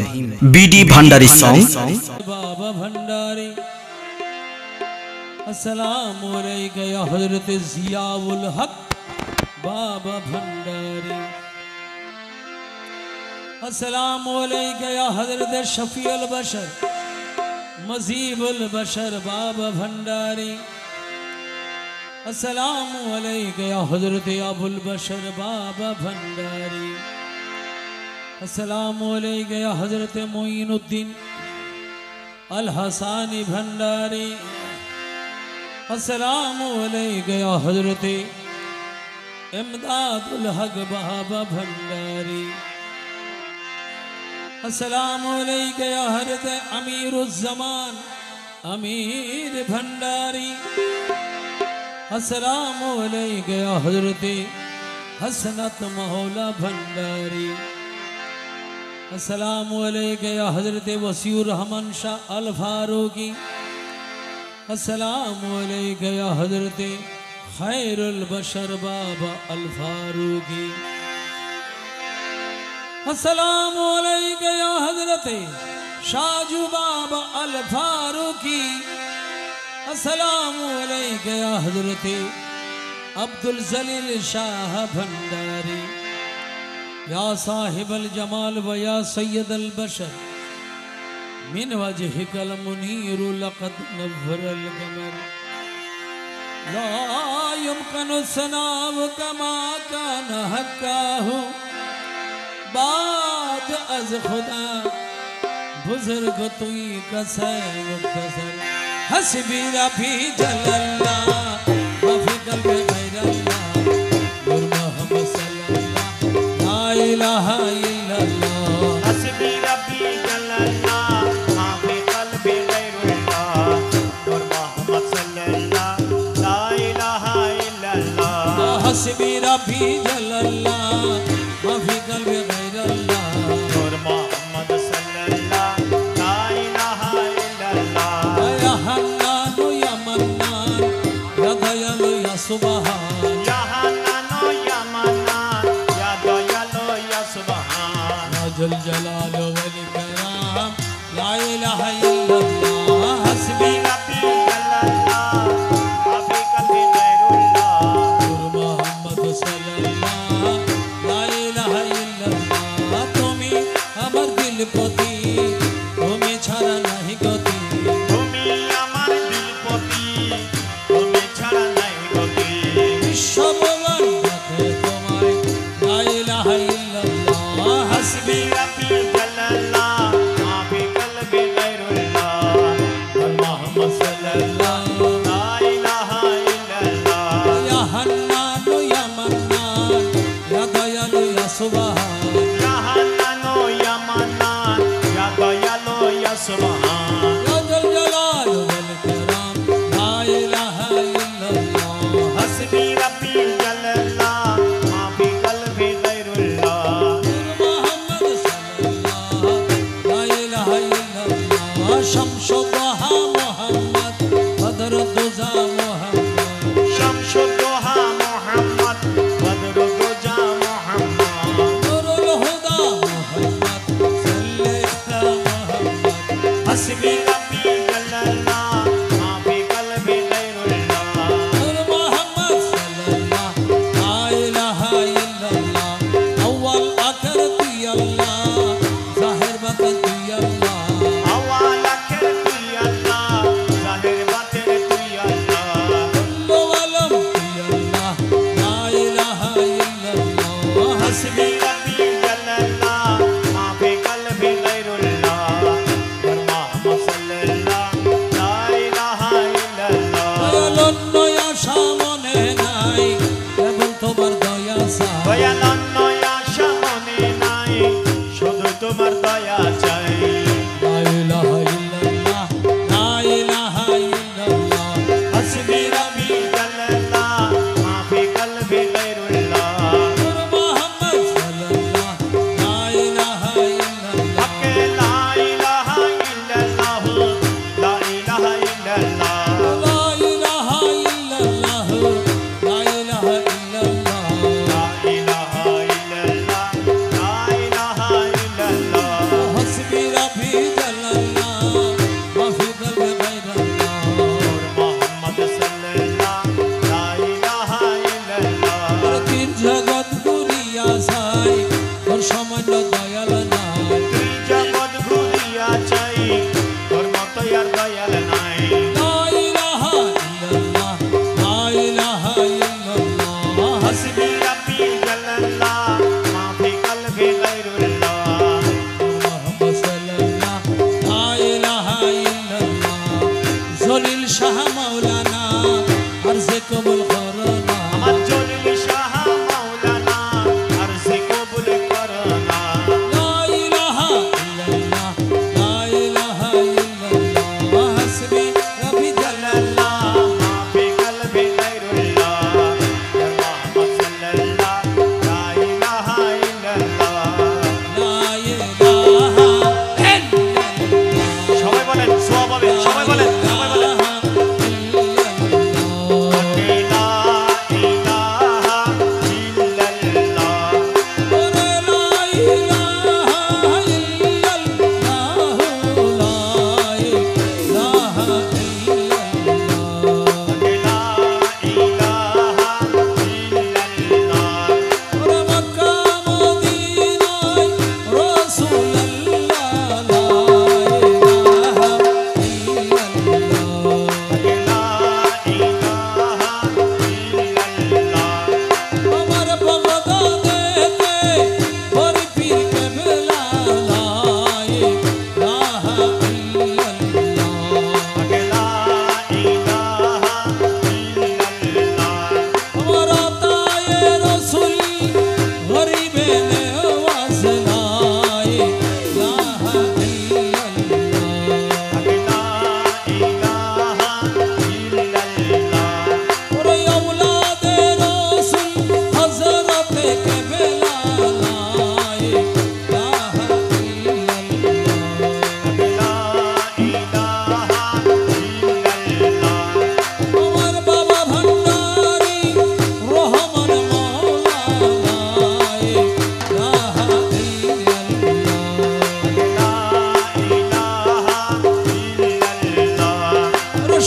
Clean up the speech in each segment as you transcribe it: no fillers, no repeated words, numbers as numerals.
BD Bhandari song. बाबा भंडारी अस्सलाम अलैका या हजरत जियाउल हक बाबा भंडारी। अस्सलाम अलैका या हजरत शफीउल बशर मजीबुल बशर बाबा भंडारी। अस्सलाम अलैका या हजरत अबुल बशर बाबा भंडारी। अस्सलाम अलैका या हजरत मोइनुद्दीन अल हसानी भंडारी। अस्सलाम अलैका या हजरत इमदादुल हक बाबा भंडारी। अस्सलाम अलैका या हजरत अमीरुज़्ज़मान अमीर भंडारी। अस्सलाम अलैका या हजरत हसनत मौला भंडारी। अस्सलाम अलैका या हजरत वसीउर रहमान शाह अल फारूकी। अस्सलाम अलैका या हजरत खैरुल बशर बाबा अल फारूकी। अस्सलाम अलैका या हजरत शाजू बाबा अल फारूकी। अस्सलाम अलैका या हजरत अब्दुल जलील शाह भंडारी। या साहिबल जमाल व या सैयदल बशर मिन वजहिकल मुनीर लक़द नव्वरल कमर। ला युमकिनु सनाव कमा कान हक्काहु बाद अज खुदा बुजुर्ग तुई कसै मुख्तसर। हस्बी रबी जल्लल्लाह वफी क़ल्बि गैरल्लाह नूर मोहम्मद सल्लल्लाह ला इलाहा इल्लल्लाह। हस्बी रबी जल्लल्लाह वफी क़ल्बि गैरल्लाह नूर मोहम्मद सल्लल्लाह ला इलाहा इल्लल्लाह। हस्बी रबी जल्लल्लाह वफी क़ल्बि गैरल्लाह नूर मोहम्मद सल्लल्लाह ला इलाहा इल्लल्लाह। या हन्नान या मन्नान या दयालु या सुबहान। या हन्नान या मन्नान या दयालु या सुबहान। या जुल जलाल वल इकराम ला इलाहा इल्लल्लाह। हस्बी रबी जल्लल्लाह वफी क़ल्बि गैरुल्लाह नूर मोहम्मद सल्लल्लाह ला इलाहा इल्लल्लाह। तुमी আমার দিল পতি তুমি ছাড়া নাহি গতি। তুমি আমার দিলপতি তুমি ছাড়া নাই গতি। বিশ্বভুবন ডাকে তোমায় লা ইলাহা ইল্লাল্লাহ। হাসবি रब्बी जल्लल्लाह माफी क़ल्बि गैरुल्लाह और मोहम्मद सल्लल्लाह ला इलाहा इल्लल्लाह। या हन्नान या मन्नान या दयालु या सुबहान। या हन्नान या मन्नान या दयालु या सुबहान। या जुल जलाल वल इकराम ला इलाहा इल्लल्लाह। हस्बी रब्बी जल्लल्लाह माफी क़ल्बि गैरुल्लाह मोहम्मद सल्लल्लाह ला इलाहा इल्लल्लाह। शम्सुद्दोहा मोहम्मद बदरुद्दोजा मोहम्मद। शम्सुद्दोहा मोहम्मद बदरुद्दोजा मोहम्मद। नूरुल हुदा मोहम्मद सल्लल्लाहु मोहम्मद। हस्बी रब्बी जल्लल्लाह माफी क़ल्बि गैरुल्लाह नूर मोहम्मद सल्लल्लाह ला इलाहा इल्लल्लाह। अव्वल आखिर तू अल्लाह ज़ाहिर बातिन तू अल्लाह। अव्वल आखिर तू अल्लाह ज़ाहिर बातिन तू अल्लाह। कुल्लु अलम तू अल्लाह ला इलाहा इल्लल्लाह। हस्बी रब्बी जल्लल्लाह माफी क़ल्बि गैरुल्लाह और मोहम्मद सल्लल्लाह ला इलाहा इल्लल्लाह। দয়ালন নয়া সামনে নাই কেবল তোমার দয়া চাই। দয়ালন নয়া সামনে নাই শুধু তোমার দয়া চাই। লা ইলাহা ইল্লাল্লাহ লা ইলাহা ইল্লাল্লাহ। हस्बी रब्बी जल्लल्लाह माफी क़ल्बि गैरुल्लाह नूर मोहम्मद सल्लल्लाह ला इलाहा इल्लल्लाह। हक़ ला इलाहा इल्लल्लाह ला इलाहा इल्लल्लाह। ला इलाहा इल्लल्लाह ला इलाहा इल्लल्लाह। ला इलाहा इल्लल्लाह ला इलाहा इल्लल्लाह।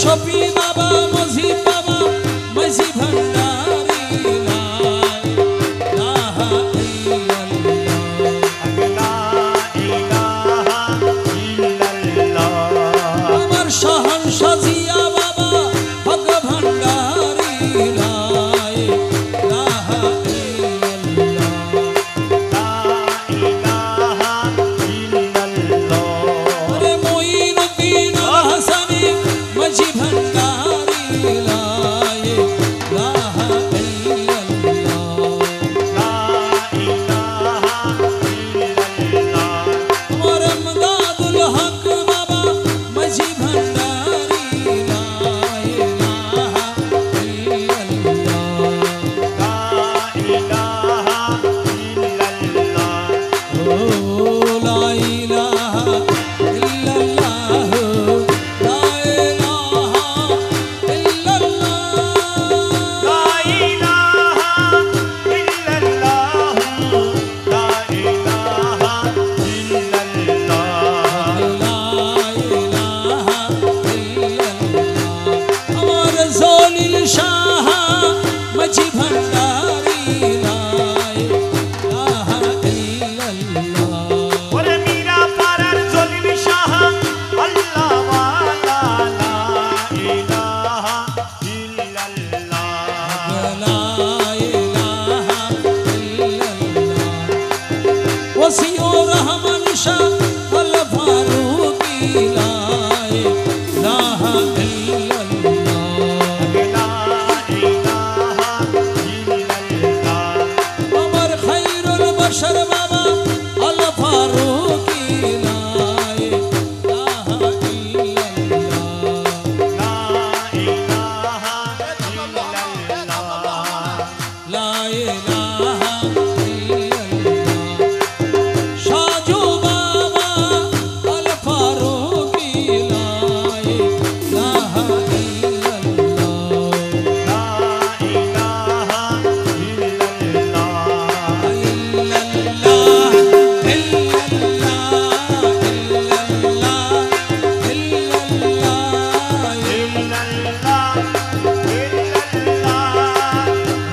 শফি বাবা মজিদ বাবা মাঝি ভান্ডারি লা ইলাহা ইল্লাল্লাহ আমার শাহান সাজিয়া বাবা হক ভান্ডারি লা ইলাহা ইল্লাল্লাহ আরে মঈনুদ্দিন হাসানি মাঝি ভান্ডারি লা ইলাহা ইল্লাল্লাহ আমার আমদাদুল হক বাবা মাঝি ভান্ডারি লা ইলাহা ইল্লাল্লাহ ও লা ইলাহা ইল্লাল্লাহ লা ইলাহা আমার জলিল শাহ মাঝি ভান্ডারি লা ইলাহা ইল্লাল্লাহ ওরে মীরা পাড়ার জলিল শাহ আল্লাহ ওয়ালা লা ইলাহা ইল্লাল্লাহ লা ইলাহা ইল্লাল্লাহ ওসিউর রহমান শাহ আল ফারুকি লা ইলাহা ইল্লাল্লাহ আমার খায়রুল বশর বাবা আল ফারুকি লা ইলাহা ইল্লাল্লাহ লা ইলাহা ইল্লাল্লাহ সাজু বাবা আল ফারুকি লা ইলাহা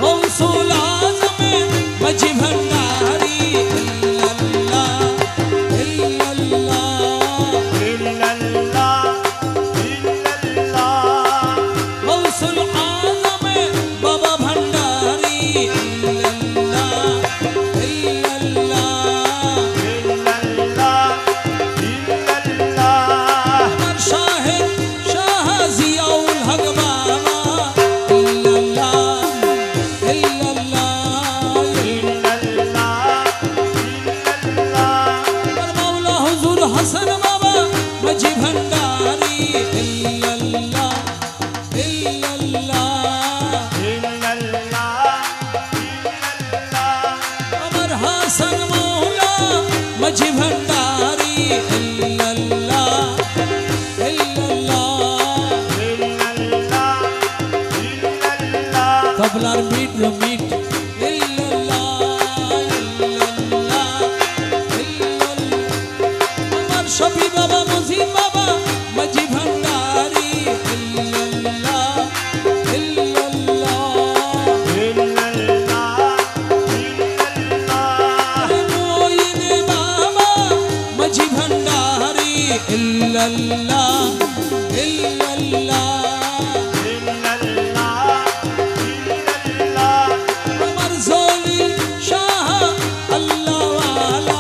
গৌসুল আজম মাঝি ভান্ডারি গৌসুল আজম বাবা ভান্ডারি আমার শাহের শাহ জিয়াউল হক বাবা আমার মাওলা হুজুর হাসান বাবা মাঝি ভান্ডারি আমার হাসান মাওলা মাঝি ভান্ডারি তবলার মিট মিট আমার শফি বাবা মজিদ বাবা মাঝি ভান্ডারি মঈনে বাবা মাঝি ভান্ডারি ইল্লাল্লাহ আমার জলিল শাহ আল্লাহ ওয়ালা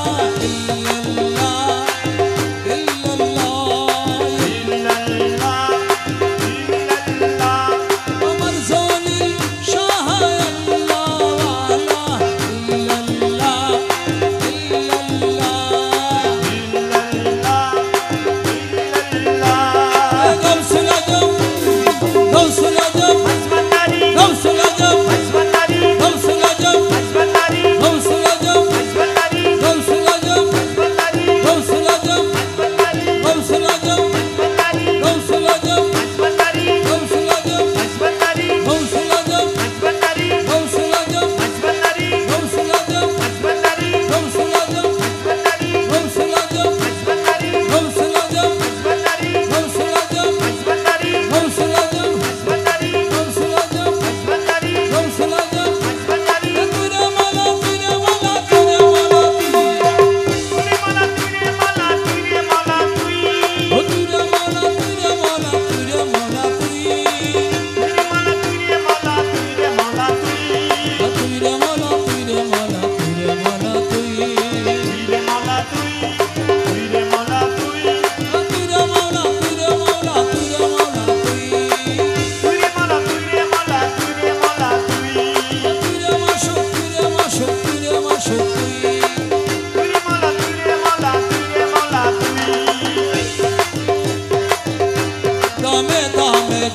আমার জলিল শাহ আল্লাহ ওয়ালা গৌসুল আজম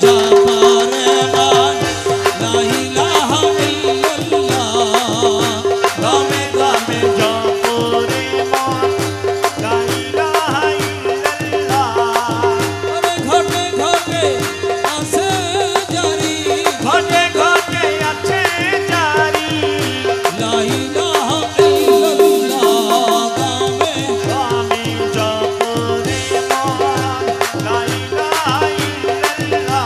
জাপারে মান লা ইলাহা ইল্লাল্লাহ গামে গামে জপরে মন লা ইলাহা ইল্লাল্লাহ আরে ঘটে ঘটে আছে জারি ঘটে ঘটে আছে জারি লা ইলাহা ইল্লাল্লাহ গামে গামে জপরে মন লা ইলাহা ইল্লাল্লাহ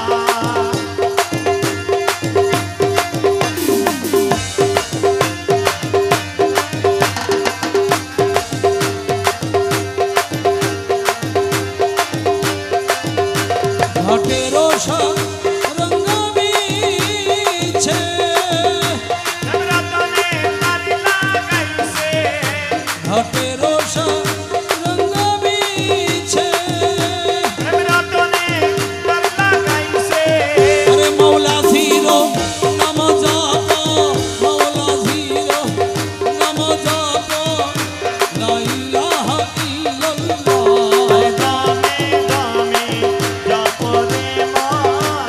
ঘটের রঙ্গ বিছে নবরতনে নারী লাগাইছে ঘটের রঙ্গ বিছে নবরতনে নারী লাগাইছে আরে মাওলা জিরো নাম জপ মাওলা জিরো নাম জপ লা ইলাহা ইল্লাল্লাহ গামে গামে জপরে মন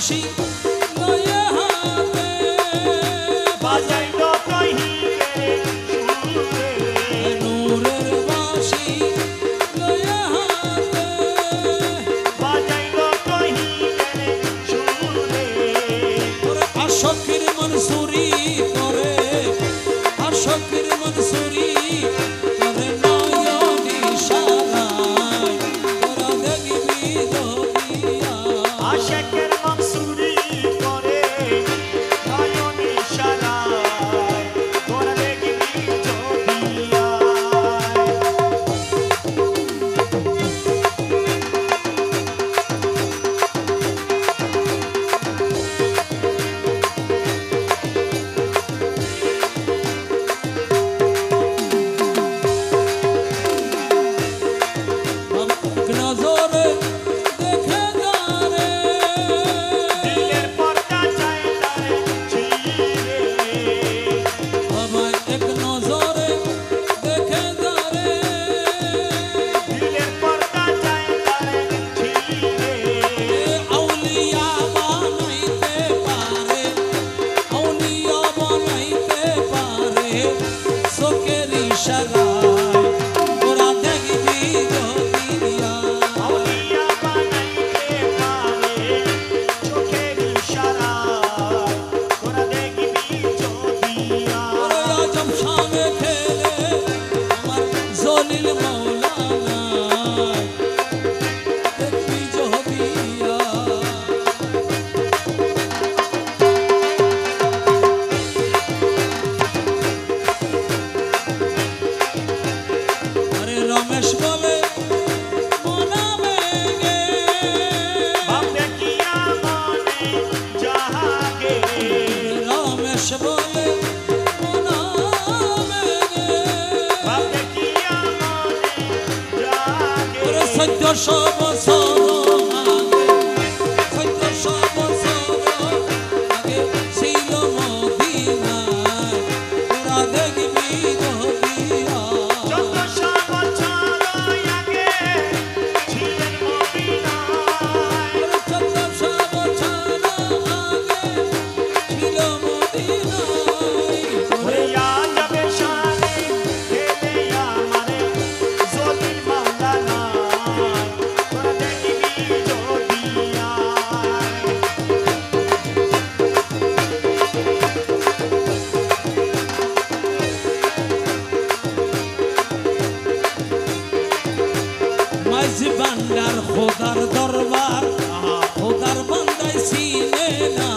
বাঁশি লয়ে হাতে বাজাইলো কহিরে সুরে নূরের বাঁশি লয়ে হাতে বাজাইলো কহিরে সুরে ওরে আশকের মনসুরি করে আশকের মনসুরি করে নয়নি সারায় তোরা দেখবি দরিয়া আশেকের মনসুরি করে নয়নে সারায় তোরা দেখবি জদিয়া নজরে দেখে যারে দিলের পর্দা চাই তারে ছিঁড়ে আমায় এক নজরে দেখে যারে দিলের পর্দা চাই তারে ছিঁড়ে আউলিয়া বানাইতে পারে আউলিয়া বানাইতে পারে চোখের ইশারায় ওরা দেখবি দরিয়া আউলিয়া বানাইতে পারে চোখের ইশারায় তোরা দেখবি জদিয়া ওরে আজম সামনে খেলে আমার জলিল মৌলানা দেখবি জহদিয়া আরে রমেশ বলে মনাবে গে বাপ দেখিয়া মনে যাহাগে রমেশ বলে মনাবে গে বাপ দেখিয়া মনে যাহাগে ওরে 1400 বছর আগে 1400 বছর আগে ছিল মদিনায় ওরা দেখবি দরিয়া 1400 বছর আগে ছিলেন মদিনায় 1400 বছর আগে ছিল মদিনায় ওরে আজবে শানে খেলে আমারে জলিল মাওলানা তোরা দেখবি জদিয়া মাঝি বান্দার খোদার দরবার খোদার বান্দাই চিনে না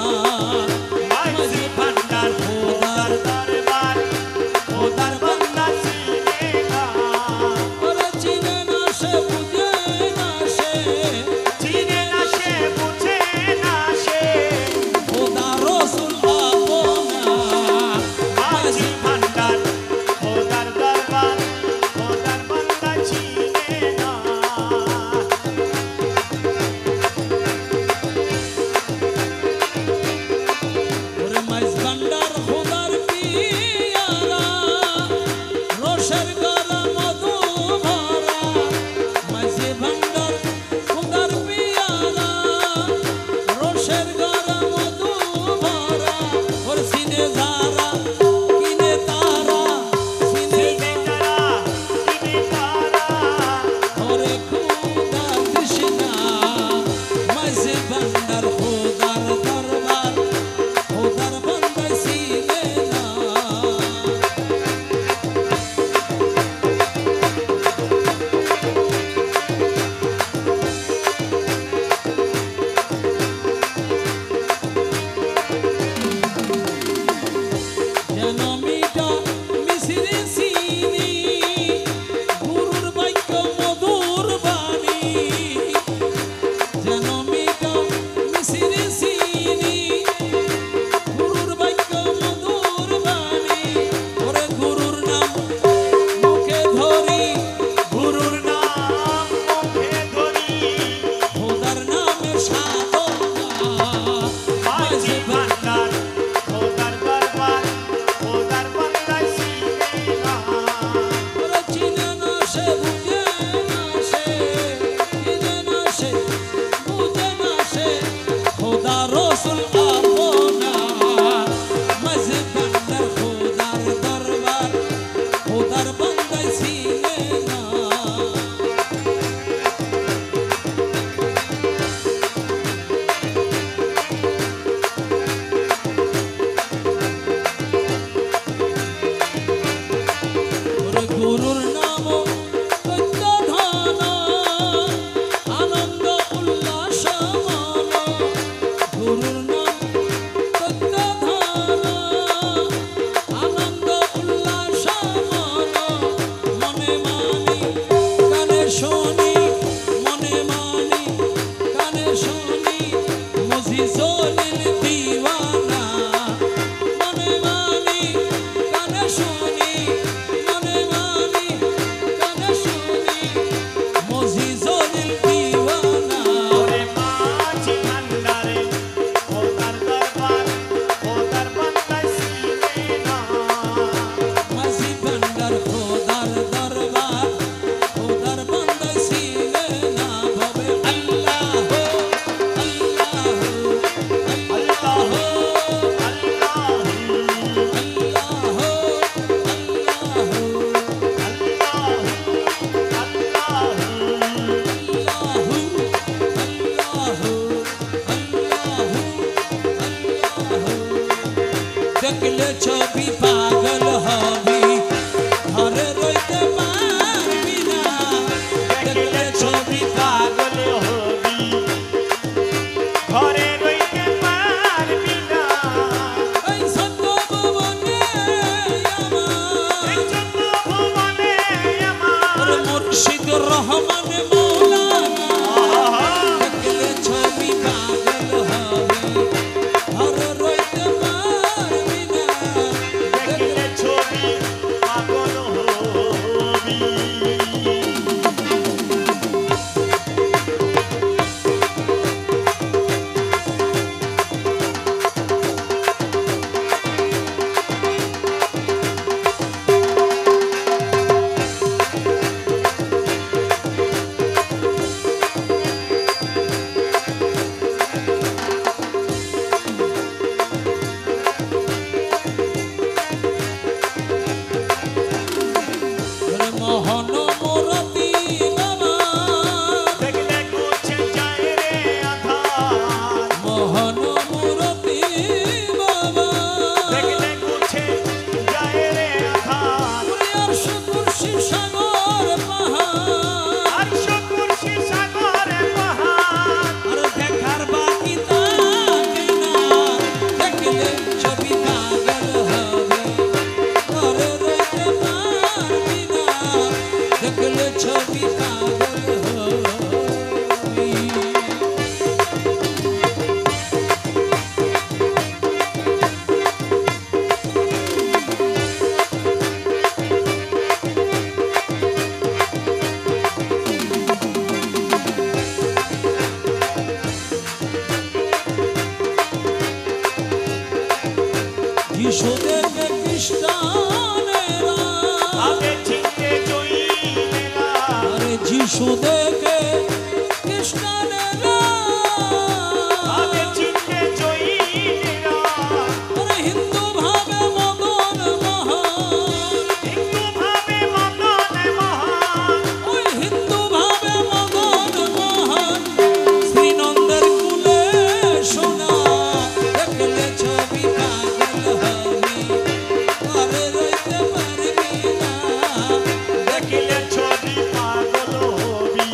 মাঝি ভান্ডার খোদার দরবার খোদার বান্দা চিনে না ওরে চিনে না সে বুঝে না সে চিনে না সে বুঝে না সে খোদা রসুল আপনা মাঝি ভান্ডার খোদার দরবার খোদার বান্দা চিনে না শুনি মনে মানি কানে শুনি মজিজলিল দিওয়ানা মনে মানি কানে শুনি মনে মানি কানে শুনি মজিজলিল দিওয়ানা ওরে মাঝি ভান্ডারে ও তার দরবার ও তার বান্দা সিনে না মাঝি ভান্ডার খোদার দরবার খোদার বান্দা সিনে না ভবে আল্লাহ আল্লাহ আল্লাহ দেখলে ছবি পাগল হবি ঘরে রইতে পারবি না দেখলে ছবি পাগল হবি ঘরে রইতে পারবি না এই সত্য ভুবনে আমার এই জন্য ভুবনে আমার মুর্শিদ রহমান মৌলানা দেখলে ছবি পাগল হবি ঘরে রইতে পারবি না দেখলে ছবি পাগল হবি মোহন মোরতি বাবা দেখলে কুছে যায় রে আধার মোহন মোরতি বাবা দেখলে কুছে যায় রে আধার আর সুকুরশি সাগর পাহাড় আর শুকুরশি সাগরে পাহাড় আর দেখার বাকি থাকে না দেখলে ছবি পাগল হবে ঘরে রইতে পারবি না দেখলে ছবি পাগল হবি যিশু দেখে খ্রিস্টানেরা আগে চিনতে জইলেরা আরে যিশু দেখে খ্রিস্টানেরা আগে চিনতে জইলেরা আরে হিন্দু ভাবে মদন মহান হিন্দু ভাবে মদন মহান ওই হিন্দু ভাবে মদন মহান শ্রীনন্দের কুলে সোনা দেখলে ছবি পাগল হবি ঘরে রইতে পারবি না দেখলে ছবি পাগল হবি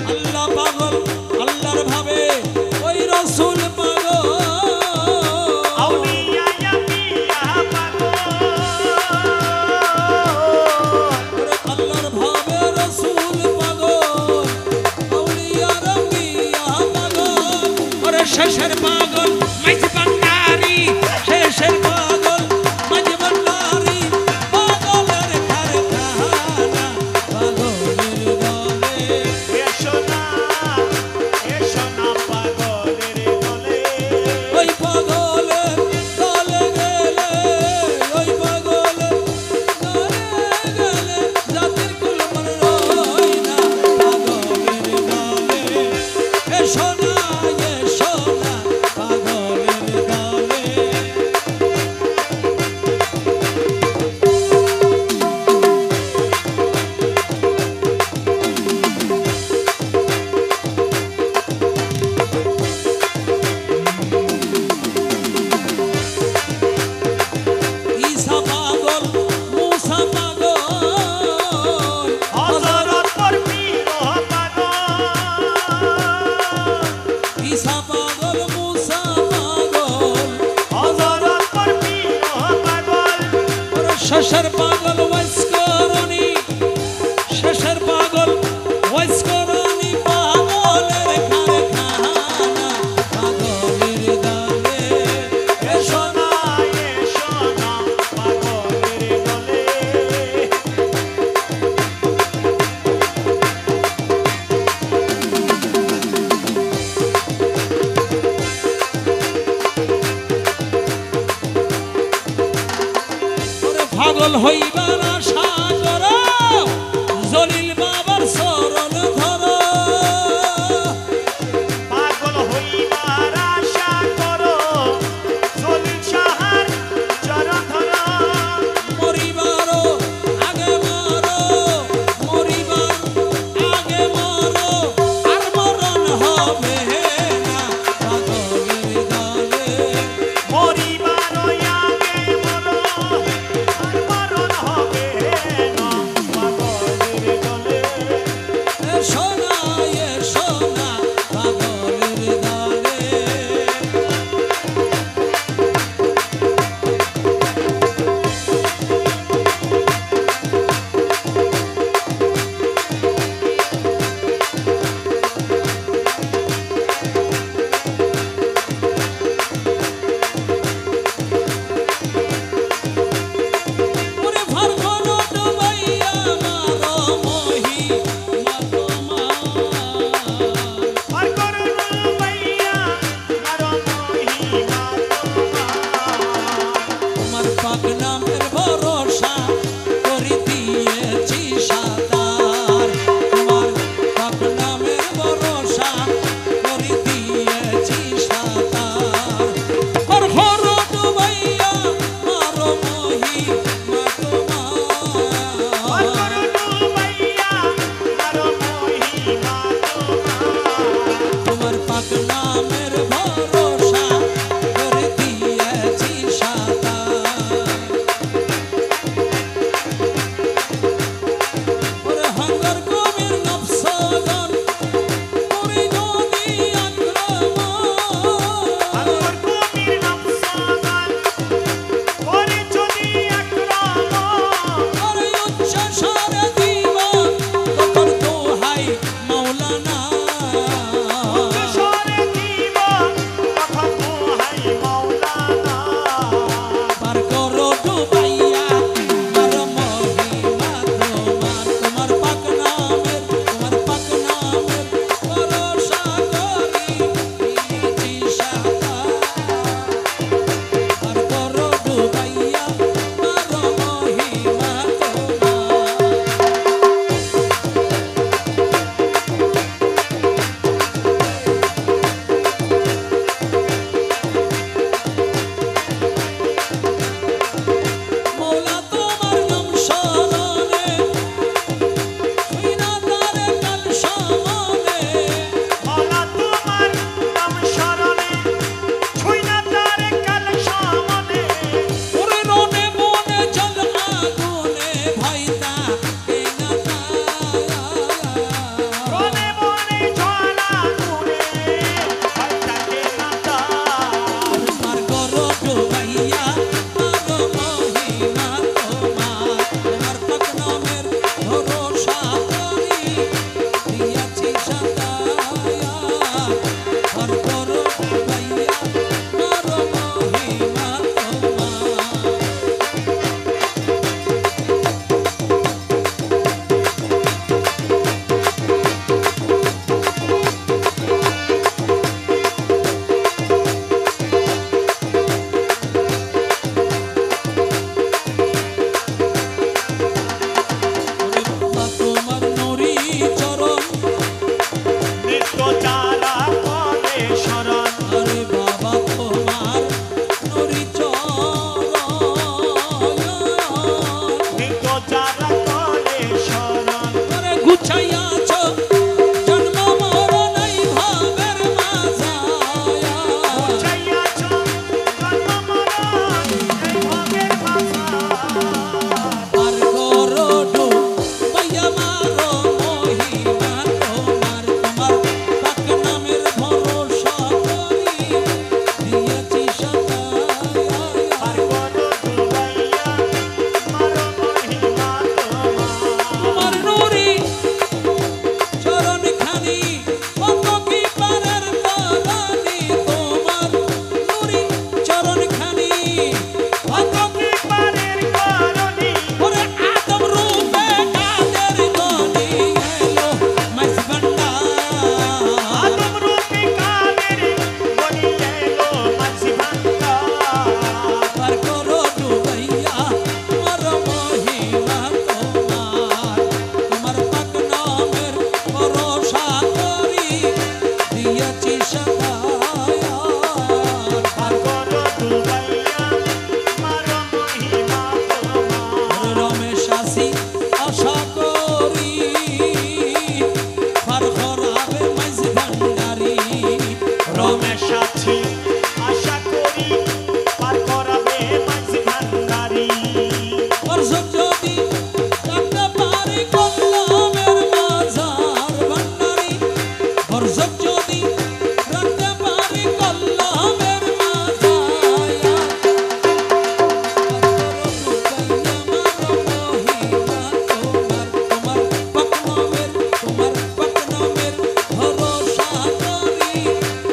আল্লাহ পাগল আল্লাহর ভাবে ওই রসুল পাগল আউলিয়া আম্বিয়া পাগল ওরে আল্লাহর ভাবে রসুল পাগল আউলিয়া আম্বিয়া পাগল ওরে শেষের পাগল মাইজ বান্দারি শেষের পাগল মাইজ বান্দারি পাগলের কারখানা পাগলের দলে এসো না পাগলের দলে ওই পাগলের দলে গেলে ওই পাগলের দলে গেলে জাতির কুল মন রয় না পাগলের দলে এসো না পাগলের দলে ঈসা পাগল মুসা পাগল হযরত পর পীর পাগল ঈসা পাগল মুসা পাগল হযরত পর পীর পাগল ওরে শেষের পাগল ওয়াইস করনি শেষের পাগল ওয়াইস করনি পাগলের কারখানা পাগলের দলে এসো না পাগলের দলে ওরে পাগল হইবার আশা করো জলিল বাবার চরণ ধরো পাগল হইবার আশা করো জলিল শাহর চরণ ধরো মরিবারও আগে মরো মরিবার আগে মরো আর মরণ হবে না পাগলের দলে মরিবার আগে মরো আর মরণ হবে পার করো ভাইয়া মারো মহিমা তোমার তোমার নুরি চরণ নিত্য যারা করে শরণ আরে বাবা তোমার নুরি চরণ নিত্য যারা করে শরণ করে গুছাইয়াছ জন্ম মরণ এই ভাবের মাঝায়া চাইয়াছ জন্ম মরণ এই ভোগের মাঝার পার করো ডু ভাইয়া মারো মহিমা তোমার তোমার পাক নামের ভরসা করি দিয়েছি সাতায়া আর করো দুবাইয়া মারো মহিমা তোমার তোমার নুরি চরণ খানি কত কি পারের পালানি তোমার নুরি চরণ খানি কত কি পারের করণী ওরে আদম রূপে কাদের গনি এলো মাইস ভান্ডার আদম রূপে কাদের বনি এলো মাঝি ভান্ডার পার করো ডুবাইয়া মার মহিমা তোমার তোমার পাক নামের ভরসা করি দিয়েছি সাদায়া আর করো দুবাইয়া মারো মহিমা তোমার রমেশ আসি আশা করি পার করাবে মাইজ ভান্ডারি রমেশ আছি আশা করি পার করাবে মাঝি ভান্ডারি বর্ষক যদি রাখতে পারি কল্যাণের মাঝার ভান্ডারি বর্ষক যদি রাখতে পারি কল্যাণের মাঝায়া তোমার পাকনামের ভরসা করি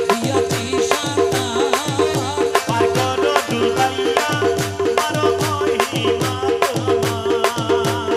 দিয়াছি সাতার পার করো দুবাইয়া মারো মহিমা তোমার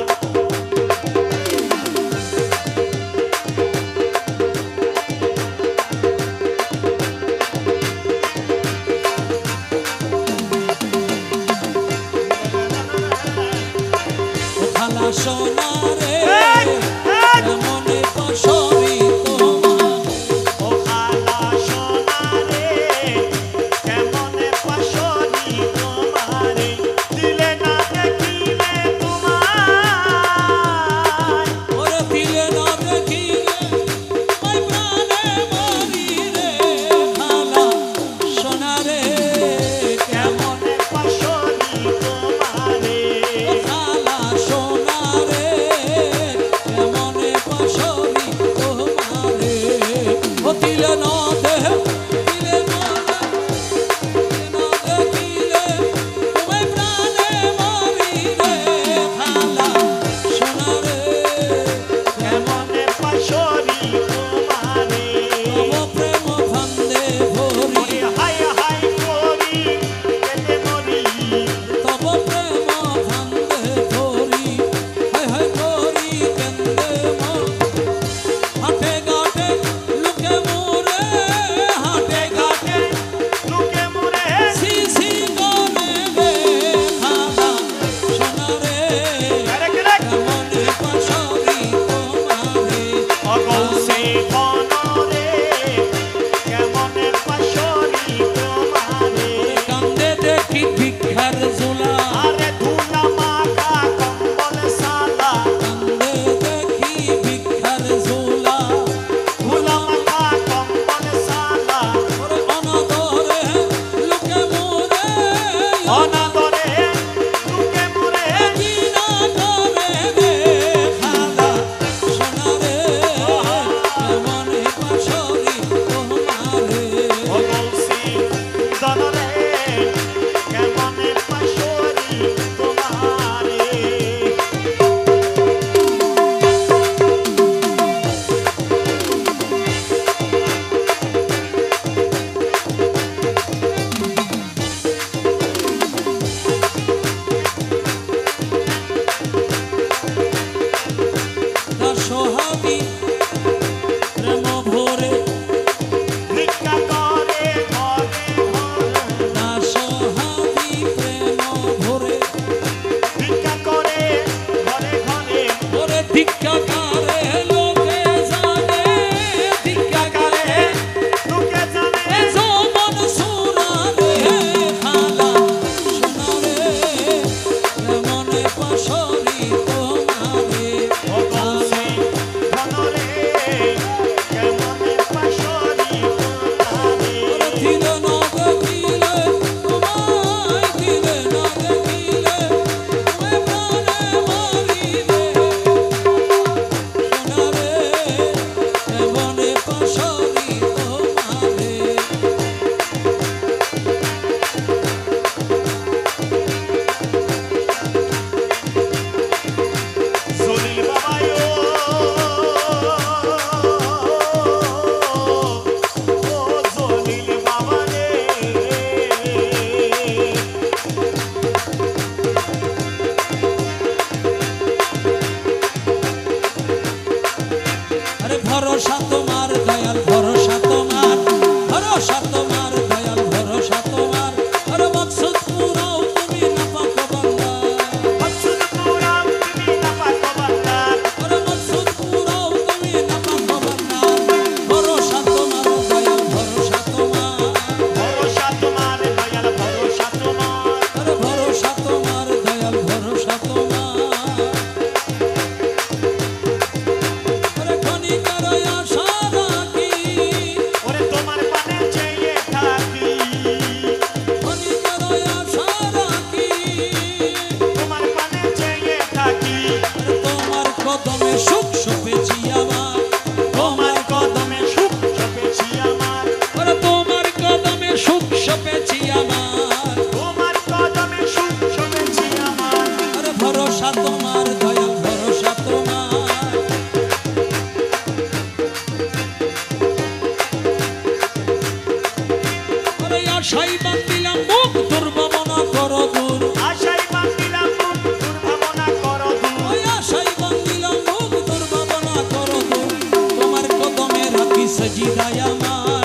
আশাই বান্দিলাম মুখ দুর্ভাবনা করো দূর আশাই বান্দিলাম মুখ দুর্ভাবনা করো দূর ওই আশাই বান্দিলাম মুখ দুর্ভাবনা করো দূর তোমার কদমে রাখি সজিদায় আমার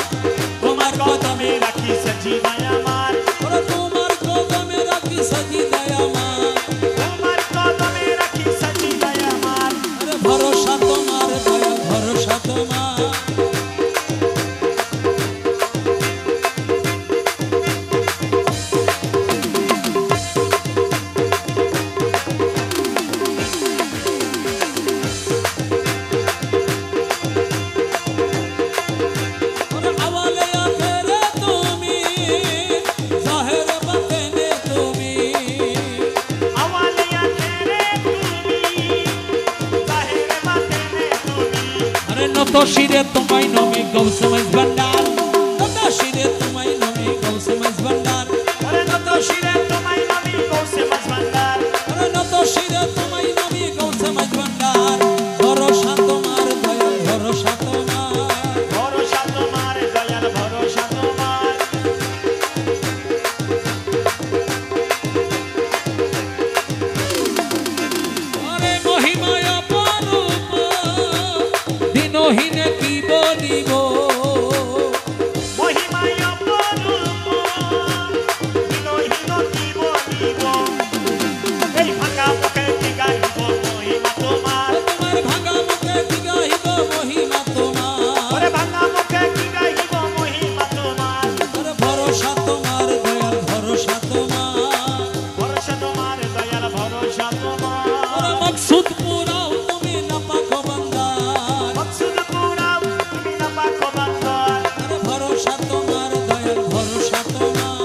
তোমার কদমে রাখি সজিদায় আমার ওরে তোমার কদমে রাখি সজিদায় আমার তোমার কদমে রাখি সজিদায় আমার আরে ভরসা তোমার দয়া ভরসা তোমার নত শিরে তোমায় নমি গৌসে মাইজ ভান্ডার নত শিরে তোমায় নমি গৌসে মাইজ ভান্ডার আরে নত শিরে তোমায় নমি গৌসে মাইজ ভান্ডার আরে নত শিরে তোমায় নমি গৌসে মাইজ ভান্ডার ভরসা তোমার দয়াল ভরসা তোমার ভরসা তোমার দয়াল ভরসা তোমার আরে মহিমায় অপরূপ দিনহীনে কি বলিব মহিমায় অপরূপ দিনহীন কি বলিব এই ভাঙা মুখে কি গাইব মহিমা তোমার তোমার ভাঙা মুখে কি গাহিব মহিমা তোমার ওরে ভাঙা মুখে কি গাইব মহিমা তোমার আরে ভরসা তোমার দয়াল ভরসা তোমার ভরসা তোমার দয়াল ভরসা তোমার ওরে মকসুদ পুরাও তুমি না পাখো বান্দার মকসুদ পুরাও তুমি না পাখো বান্দার আরে ভরসা তোমার দয়াল ভরসা তোমার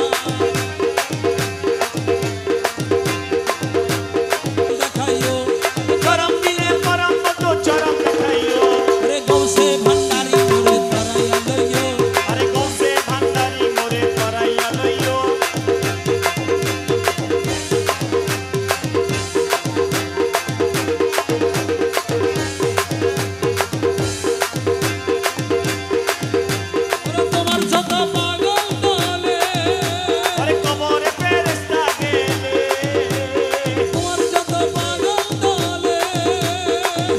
দেখাইও চরম দিলে পরম মতো চরম দেখাইও আরে গৌসে ভান্ডারি করে তারাইয়া লইও আরে গৌসে ভান্ডারি মোরে করাইয়া লইও ওরে তোমার যত পাগল দলে আরে কবরে ফেরেশতা গেলে তোমার যত পাগল দলে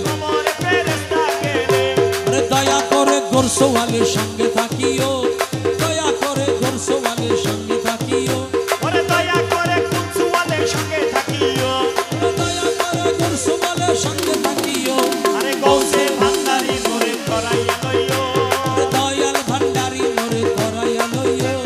কবরে ফেরেশতা গেলে আরে দয়া করে গোরসওয়ালের সঙ্গে থাকিও দয়া করে গোরসওয়ালের সঙ্গে থাকিও ওরে দয়া করে কুনসুয়ালের সঙ্গে থাকিও আরে দয়া করে গোরসওয়ালের সঙ্গে থাকিও আরে গৌসে ভান্ডারি মোরে করাইয়া লইও আরে দয়াল ভান্ডারি মোরে করাইয়া লইও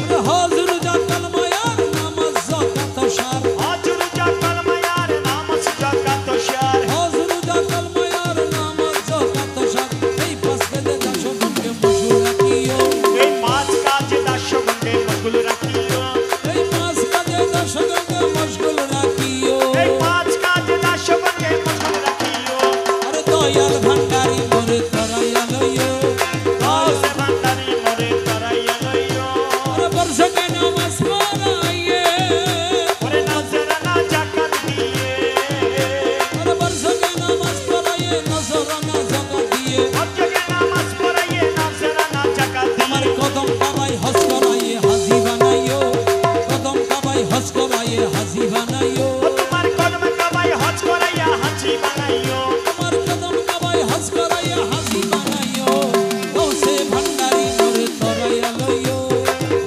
আরে হযুর জাকাল মায়ার নামাজ যাকাত সার আজুর জাকাল মায়ার নামাজ জাকাত শার হযুর জাকাল মায়ার নামাজ যাকাত সার এই পাঁচ বেদে দাসগণকে মশগুল রাখিও এই পাঁচ কাজে দাসগণকে মশগুল রাখিও এই পাঁচ কাজে দাসগণকে মশগুল রাখিও এই পাঁচ কাজে দাসগণকে মশগুল রাখিও আরে দয়াল ভান্ডারি মোরে করাইয়া লইও গৌসে ভান্ডারি মোরে করাইয়া লইও আরে বর্ষকে নামাজ পড়াইয়ে ওরে নাজরানা জাকাত দিয়ে আরে বর্ষকে নামাজ পড়াইয়ে নজরানা জাকাত দিয়ে হজ্জকে নামাজ পড়াইয়ে নাজরানা জাকাত আমার দিয়ে কদম কাবাই হজ করাইয়ে হাজি বানাইও কদম কাবাই হজ করাইয়ে হাজি বানাইও ও তোমার কদম কাবাই হজ করাইয়া হাজি বানাইও আমার কদম কাবাই হজ করাইয়া হাজি বানাইও গৌসে ভান্ডারি মোরে তরাইয়া লইও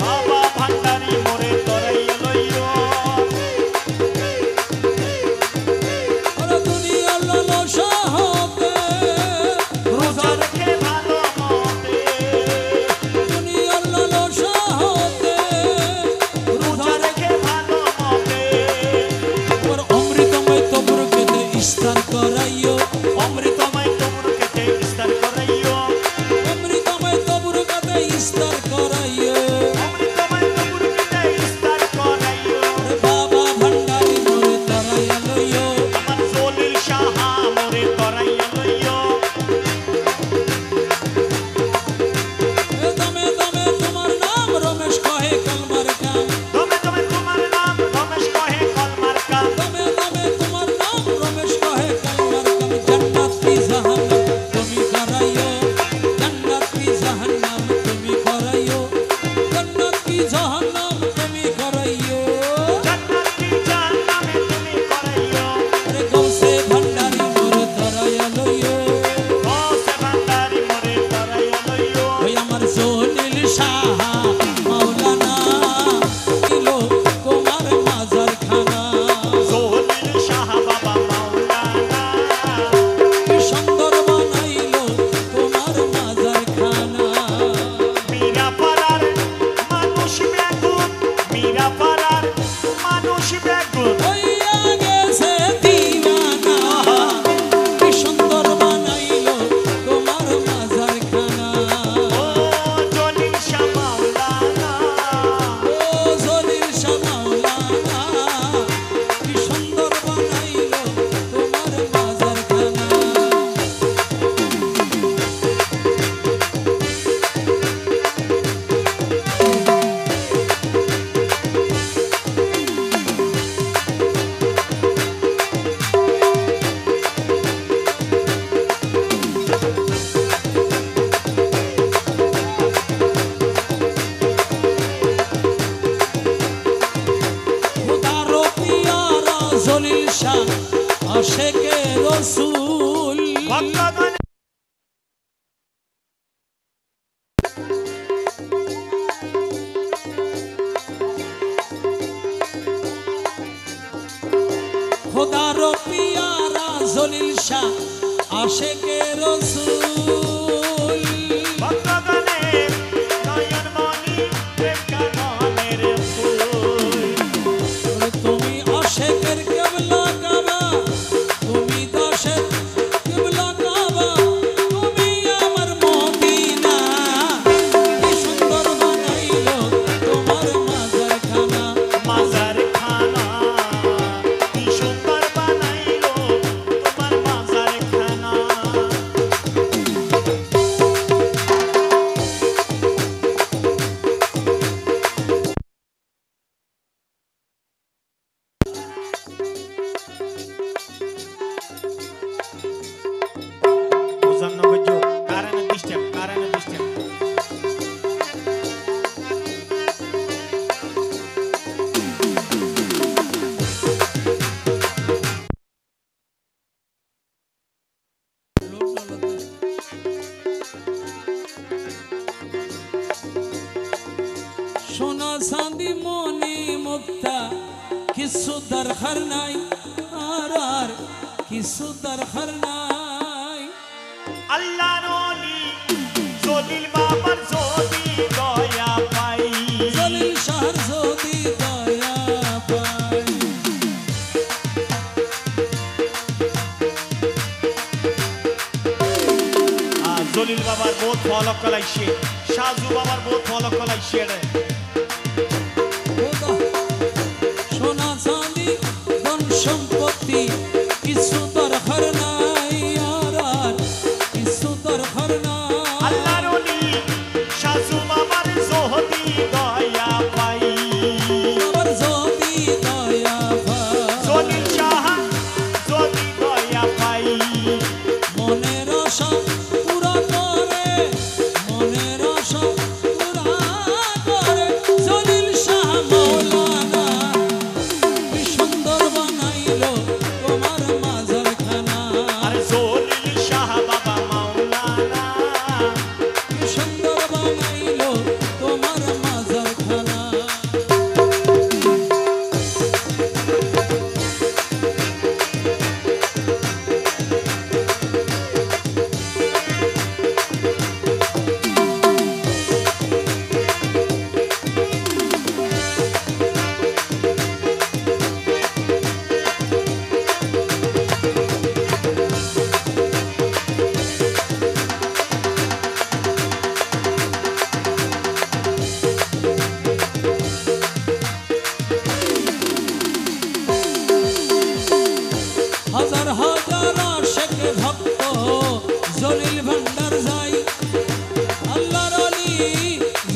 বাবা ভান্ডারি মোরে করাইয়া লইও আরে দুনিয়ার লালসা হতে রোজা রেখে ভালো মতে দুনিয়ার লালসা হতে রোজা রেখে ভালো মতে ওর অমৃতময় তবুর খেতে ইস্তার করাইও অমৃতময় তোমর কেটে বিস্তার করাইও অমৃতময় তবুর খেতে ইস্তার করাইও অমৃতময় তোমর কেটে বিস্তার করাইও আরে বাবা ভান্ডারি মোরে তরাইয়া লইও আমার জলিল শাহা মোরে করাইয়া লইও এ দমে দমে তোমার আশেকে রসুল ভক্তগণ খোদার পিয়ারা জলিল শাহ আশেকে রসুল ভক্তগণের নয়নমণি প্রেমকাননের ফুল তুমি আশেকের কেবলা কাবা তুমি দাসের কেবলা কাবা তুমি আমার মদিনা কি সুন্দর বানাইলো তোমার মাজার খানা মাজার খানা কি সুন্দর বানাইলো তোমার মাজার খানা বুঝান না বুঝো কারণে ডিস্টার্ব সোনা চাঁদি মনি মুক্তা কিছু দরকার নাই আর কিছু দরকার নাই আল্লাহর ওলি জলিল বাবার যদি দয়া পাই জলিল শাহর যদি দয়া পাই জলিল বাবার বহুত ফলক কলাইছে সাজু বাবার বহুত ফলক কলাইছে রে খোদা সোনা চাঁদি ধন সম্পত্তি কিছু দরকার নাই আর কিছু দরকার নাই আল্লাহর ওলি সাজু বাবার যদি দয়া পাই আমার যদি দয়া পাই জলিল শাহ যদি দয়া পাই মনের আশা পুরা করে মনের আশা পুরা করে জলিল শাহ মৌলানা কি সুন্দর বানাইলো তোমার মাজার খানা আর জলিল শাহ বাবা মাওলানা কি সুন্দর বানাইলো তোমার মাজার খানা হাজার হাজার আশেক ভক্ত জলিল ভান্ডার যাই আল্লাহর আলী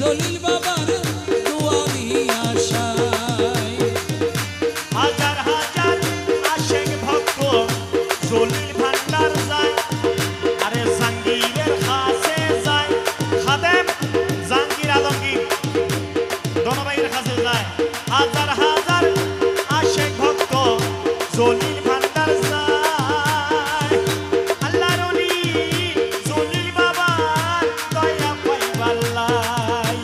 জলিল বাবার দুয়ারি আশায় হাজার হাজার আশেক ভক্ত জলিল ভান্ডার যায় আরে জাঙ্গিরের কাছে যায় খাদেম জাঙ্গির আলমগীর দনবাইয়ের কাছে যায় হাজার হাজার আশেক ভক্ত জলিল ভান্ডার যায় আল্লাহর ওলি জলিল বাবার দয়া পাইবাল্লাই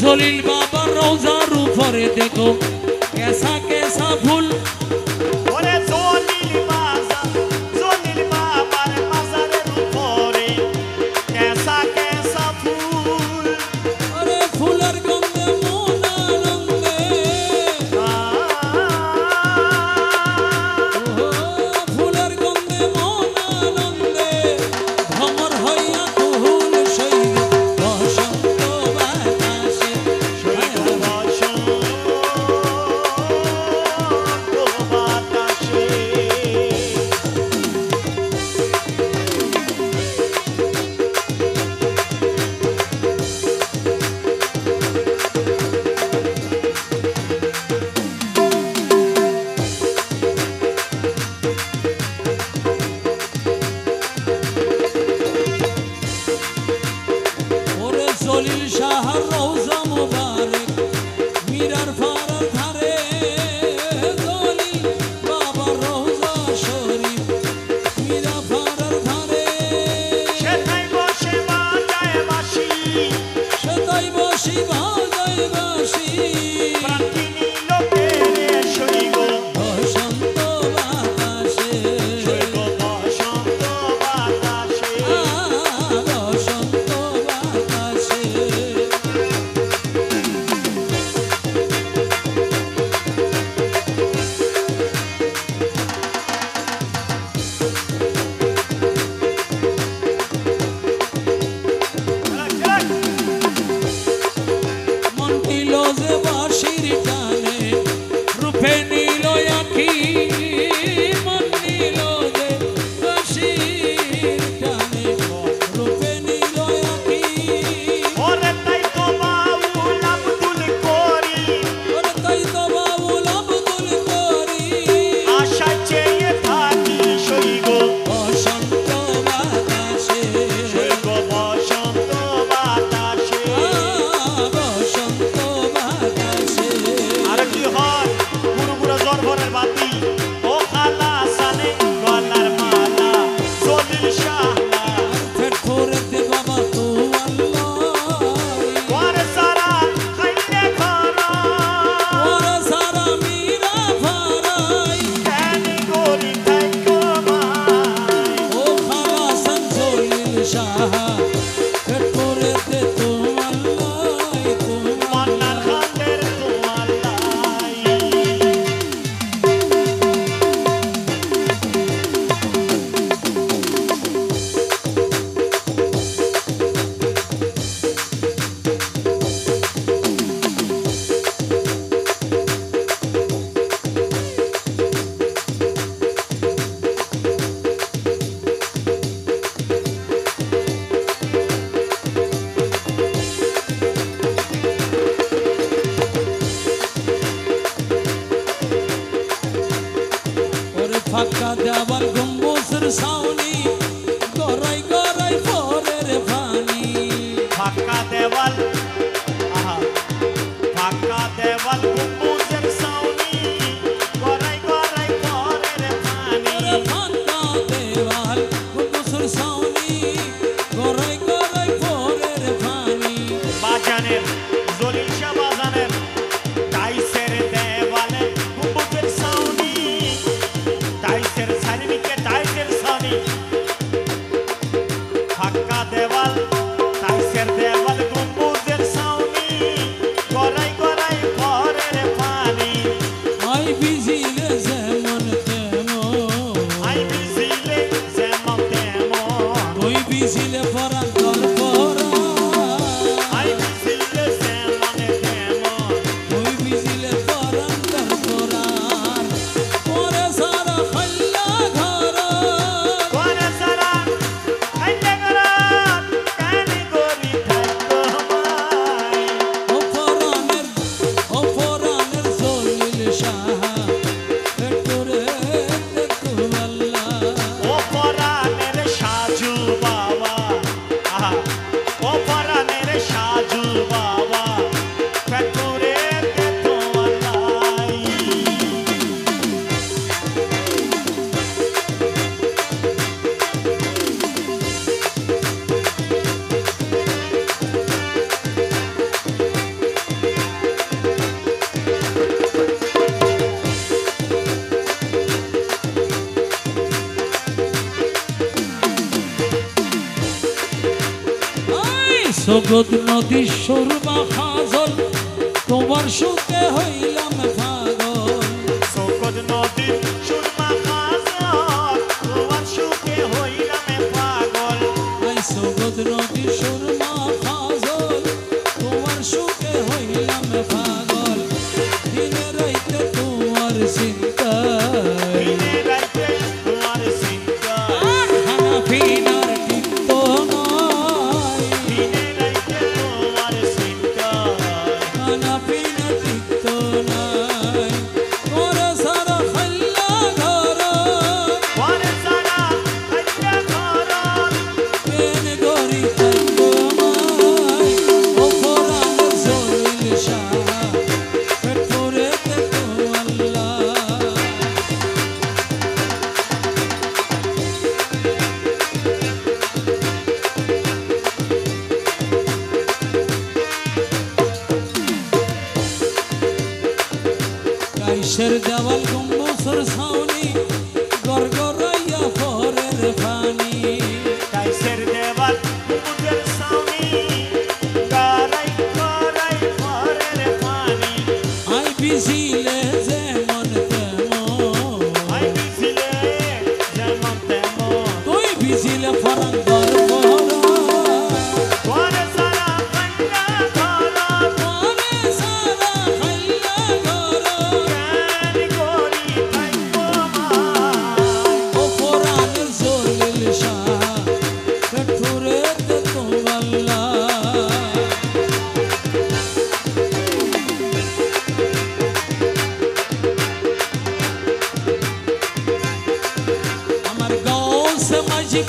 জলিল বাবার রোজার উপরে দেখো কেসা কেসা ফুল ওরে জলিল বাবার মাজারের উপরে কেসা কেসা ফুল আরে ফুলের গন্ধে মন আনন্দে ফুলের গন্ধে মন আনন্দে ভ্রমর হইয়া কুহুল শৈল বসন্ত বাতাসে ওরে জলিল শাহর রওজা মুবারক মিরার ফারার ধারে জলিল বাবার রওজা শরীফ মিরা ফারার ধারে সেটাই বসে বাজায় বাঁশি সেটাই বসি বাজাই বাসি প্রান্তিনী লোকের শৈব বসন্ত বাতাসে শৈব বসন্ত বাতাসে বসন্ত বাতাসে মনটি লোজে বাঁশির টানে রূপে নীল আঁখি মন নীল যে বাঁশির টানে রূপে নীল আঁখি ওরে তাই তো বাউল আব্দুল করি ওরে তাই তো বাউল আব্দুল করি আশায় চেয়ে থাকি শৈব বসন্ত বাতাসে শৈব বসন্ত বাতাসে বসন্ত বাতাসে আর কি হয় পুরো জরভরের বাতি ও খালা সানে গলার মালা জলিল শাহলা ফের ফোরেতে বাবা তো আল্লাহ ওরে সারা খাইলে খানা ওরে সারা মীরা ফারাই কেনি করি তাই কমাই ও খালা সঞ্জলিল শাহ ফের ফোরেতে তো আল্লাহ মান্নার খানের তোমালাই ওরে ফাঁকা দেওয়াল গম্বুজের ছাউনি গড়াই গড়াই পরের পানি ফাঁকা দেওয়াল আহা ফাঁকা দেওয়াল গম্বুজের সাউনি গড়াই গড়াই পরের পানি ওরে ফাঁকা দেওয়াল গম্বুজের ছাউনি গড়াই গড়াই পরের পানি বাজানের জলিল শাহ বাজানের টাইসের দেওয়ালে গম্বুজের সাউনি টাইসের সারিনিকে টাইসের সাউনি ফাঁকা দেওয়াল টাইসের দেওয়াল গম্বুজের সাউনি গড়াই গড়াই পরের পানি আই বিজিলে যেমন তেমন আই বিজিলে যেমন তেমন ওই বিজিলে পরান তোর পরা আই বিজিলে যেমন তেমন ওই বিজিলে পরান তোর পরান ওরে সারা খাল্লা ঘর কোনে সারা খাইলে গরাত কানি গরি থাকতো মাই ও পরানের জলিল শাহ পেটরে দেখু আল্লাহ ও পরানের সাজু বাবা আহা ও পরানের সাজু বাবা ফেতুরে দেখো আল্লাহ সগত নদীর সুরমা খাজল তোমার সুখে হইলাম পাগল সগত নদীর সুরমা খাজল তোমার সুখে হইলাম পাগল আই সগত নদীর সুরমা খাজল তোমার সুখে হইলাম পাগল দিনে রাইতে তোমার চিন্তা দিনে রাইতে তোমার চিন্তা খানা পিনার টিকত নয় দিনে রাইতে তোমার চিন্তা খানা পিনা টিকত নাই তোরা সারা খাল্লা ঘর পরে সারা খাইয়া ঘর কেন গরি থাকবো আমায় ও কোরআনের জলিল শাহ পেট ভরে দেখো আল্লাহ কাইসের দেওয়াল গম্বুসের ছাউনি গড়গড়াইয়া পরের পানি কাইসের দেওয়াল মুদের সাউনি গারাই করাই পরের পানি আই বিছিলে যেমন তেমন আই বিছিলে যেমন তেমন তুই বিছিলে ফরান ঘর পরে সারা খাইয়া ঘর পরে সারা খাইয়া ঘর কেন করি থাকবো মায় ও কোরআনের জলিল শাহ পেট ভরে দেখো আল্লাহ আমার গাঁও সে মাঝি